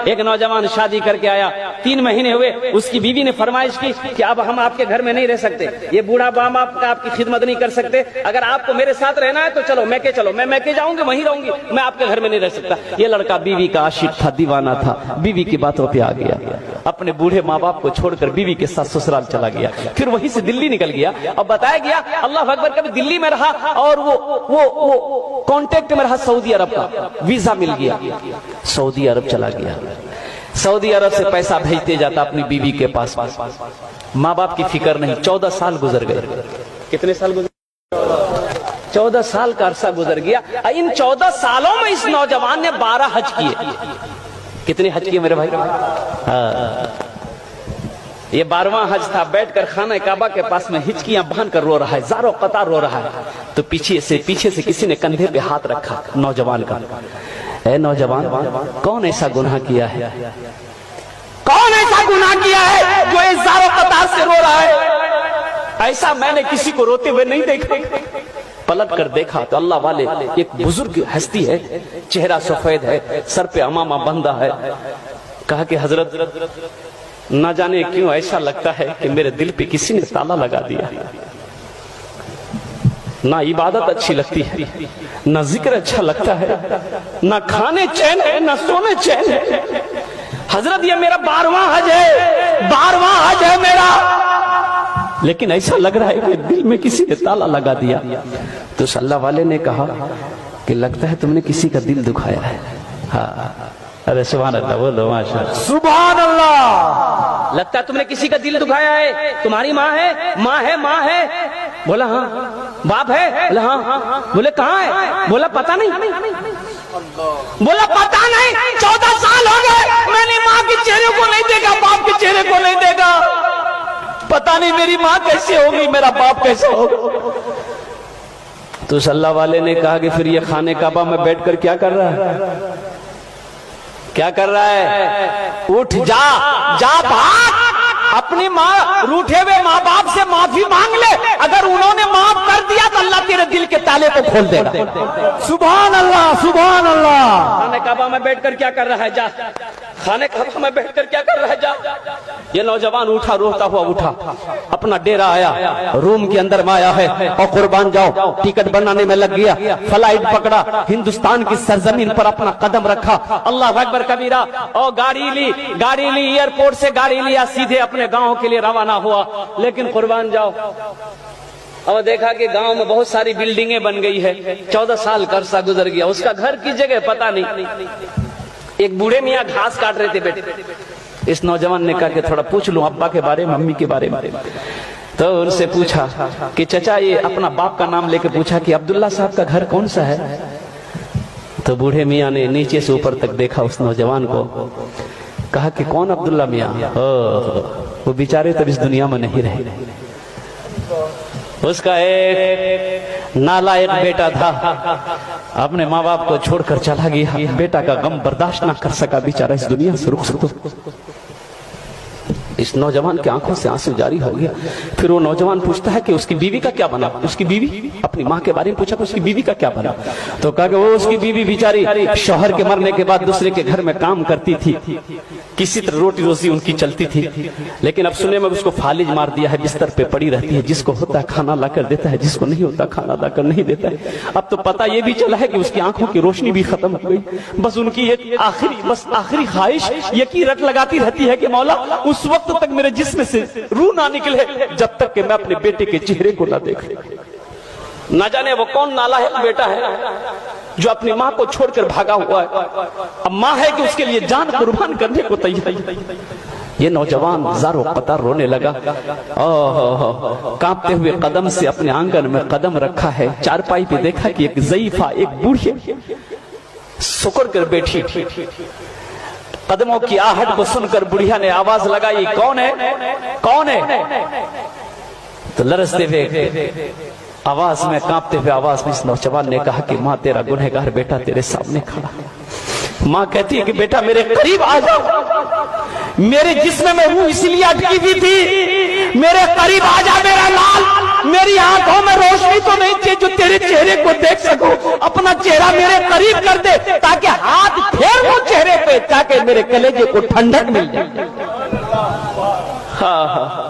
ایک نوجوان شادی کر کے آیا، 3 مہینے ہوئے، اس کی بیوی نے فرمائش کی کہ اب ہم آپ کے گھر میں نہیں رہ سکتے، یہ بوڑھا باپ آپ کی خدمت نہیں کر سکتے، اگر آپ کو میرے ساتھ رہنا ہے تو چلو میکے چلو، میں میکے جاؤں گی، وہیں رہوں گی، میں آپ کے گھر میں نہیں رہ سکتا۔ یہ لڑکا بیوی کا عاشق تھا، دیوانہ تھا، بیوی کی باتوں پہ آ گیا، اپنے بوڑھے ماں باپ کو چھوڑ کر بیوی کے ساتھ سسرال چلا گیا، پھر وہیں سے دلی نکل گیا۔ اب بتایا گیا اللہ اکبر، کبھی دلی میں رہا اور وہ کانٹیکٹ میں رہا سعودی عرب کا، ویزا مل گیا، سعودی عرب چلا گیا، سعودی عرب سے پیسہ بھیجتے جاتا اپنی بیوی کے پاس، ماں باپ کی فکر نہیں۔ 14 سال گزر گئے۔ کتنے سال گزر؟ 14 سال کا عرصہ گزر گیا۔ ان 14 سالوں میں اس نوجوان نے 12 حج کیے۔ کتنے حج کیے میرے بھائی؟ یہ 12واں حج تھا۔ بیٹھ کر خانہ کعبہ کے پاس میں ہچکیاں باندھ کر رو رہا ہے، زاروں قطار رو رہا ہے، تو پیچھے سے کسی نے کندھے پہ ہاتھ رکھا نوجوان کا۔ اے نوجوان، کون ایسا گناہ کیا ہے؟ کون ایسا گناہ کیا ہے جو اس زاروں قطار سے رو رہا ہے؟ ایسا میں نے کسی کو روتے ہوئے نہیں دیکھا۔ پلٹ کر دیکھا تو اللہ والے ایک بزرگ ہستی ہے، چہرہ سفید ہے، سر پہ عمامہ بندھا ہے۔ کہا کہ حضرت، نہ جانے کیوں ایسا لگتا ہے کہ میرے دل پہ کسی نے تالا لگا دیا، نہ عبادت اچھی لگتی ہے، نہ ذکر اچھا لگتا ہے، نہ کھانے چین ہے، نہ سونے چین ہے۔ حضرت یہ میرا 12واں حج ہے، 12واں حج ہے میرا، لیکن ایسا لگ رہا ہے کہ دل میں کسی نے تالا لگا دیا۔ تو اللہ والے نے کہا کہ لگتا ہے تم نے کسی کا دل دکھایا ہے۔ ہاں، ارے سبحان اللہ بولو، ماشاءاللہ، سبحان اللہ۔ لگتا ہے تم نے کسی کا دل دکھایا ہے۔ تمہاری ماں ہے؟ ماں ہے، ماں ہے۔ بولا ہاں۔ باپ ہے؟ بولا ہاں۔ بولے کہاں ہے؟ بولا پتہ نہیں۔ بولا پتہ نہیں، 14 سال ہو گئے میں نے ماں کے چہرے کو نہیں دیکھا، باپ کے چہرے کو نہیں دیکھا، پتہ نہیں میری ماں کیسے ہوگی، میرا باپ کیسے ہوگا۔ تو اس اللہ والے نے کہا کہ پھر یہ خانہ کعبہ میں بیٹھ کر کیا کر رہا ہے؟ کیا کر رہا ہے؟ اٹھ جا بھاگ، اپنی ماں روٹھے ہوئے ماں باپ سے معافی مانگ لے، اگر انہوں نے معاف کر دیا تو اللہ تیرے دل کے تالے کو کھول دے گا۔ سبحان اللہ، سبحان اللہ۔ خانہ کعبہ میں بیٹھ کر کیا کر رہا ہے؟ جا، خانہ کعبہ میں بیٹھ کر کیا کر رہا ہے؟ جا۔ یہ نوجوان اٹھا، روتا ہوا اٹھا، اپنا ڈیرا آیا، روم کے اندر میں آیا ہے اور قربان جاؤ ٹکٹ بنانے میں لگ گیا، فلائٹ پکڑا، ہندوستان کی سرزمین پر اپنا قدم رکھا، اللہ اکبر کبیرہ، اور گاڑی لی، ایئرپورٹ سے گاڑی لیا، سیدھے اپنے گاؤں کے لیے روانہ ہوا۔ لیکن قربان جاؤ، اور دیکھا کہ گاؤں میں بہت ساری بلڈنگیں بن گئی ہے، 14 سال کا عرصہ گزر گیا، اس کا گھر کی جگہ پتہ نہیں۔ ایک بوڑھے میاں گھاس کاٹ رہے تھے بیٹے، اس نوجوان نے کہا کہ تھوڑا پوچھ لوں ابا کے بارے میں، امی کے بارے میں۔ تو ان سے پوچھا کہ چچا، یہ اپنا باپ کا نام لے کے پوچھا کہ عبداللہ صاحب کا گھر کون سا ہے؟ تو بوڑھے میاں نے نیچے سے اوپر تک دیکھا اس نوجوان کو، کہا کہ کون عبداللہ میاں؟ وہ بیچارے تب اس دنیا میں نہیں رہے، اس کا ایک نالائق بیٹا تھا، اپنے ماں باپ کو چھوڑ کر چلا گیا، بیٹا کا غم برداشت نہ کر سکا، بیچارہ اس دنیا سے رخصت۔ اس نوجوان کی آنکھوں سے آنسو جاری ہو گیا۔ پھر وہ نوجوان پوچھتا ہے کہ اس کی بیوی کا کیا بنا؟ اس کی بیوی، اپنی ماں کے بارے میں پوچھا کہ اس کی بیوی کا کیا بنا؟ تو کہا کہ وہ اس کی بیوی بیچاری شوہر کے مرنے کے بعد دوسرے کے گھر میں کام کرتی تھی، کسی طرح روٹی روزی ان کی چلتی تھی، لیکن اب سنے میں اس کو فالج مار دیا ہے، بستر پہ پڑی رہتی ہے، جس کو ہوتا ہے کھانا لا کر دیتا ہے، جس کو نہیں ہوتا کھانا لا کر نہیں دیتا ہے۔ اب تو پتہ یہ بھی چلا ہے کہ اس کی آنکھوں کی روشنی بھی ختم ہو گئی، بس ان کی ایک آخری خواہش یہ کی رٹ لگاتی رہتی ہے کہ مولا اس وقت تک میرے جسم سے روح نہ نکلے جب تک کہ میں اپنے بیٹے کے چہرے کو نہ دیکھوں۔ نہ جانے وہ کون نالائق بیٹا ہے جو اپنی ماں کو چھوڑ کر بھاگا ہوا ہے، اب ماں ہے کہ اس کے لیے جان قربان کرنے کو تیار ہے۔ یہ نوجوان زاروں قطار رونے لگا، کانپتے ہوئے قدم سے اپنے آنگن میں قدم رکھا ہے، چارپائی پہ دیکھا کہ ایک ضعیفہ، ایک بوڑھی سکڑ کر بیٹھی، قدموں کی آہٹ کو سن کر بڑھیا نے آواز لگائی، کون ہے؟ کون ہے؟ تو لرزتے ہوئے آواز میں، کانپتے ہوئے آواز میں اس نوجوان نے کہا کہ ماں تیرا گنہگار بیٹا تیرے سامنے کھڑا۔ ماں کہتی ہے کہ بیٹا میرے قریب آ جاؤ، میرے جسم میں روح اس لیے اٹکی ہوئی تھی، میرے قریب آ جا میرا لال، میری آنکھوں میں روشنی تو نہیں تھی جو تیرے چہرے کو دیکھ سکوں، اپنا چہرہ میرے قریب کر دے تاکہ ہاتھ پھیر وہ چہرے پہ، تاکہ میرے کلیجے کو ٹھنڈک مل جائے۔ ہاں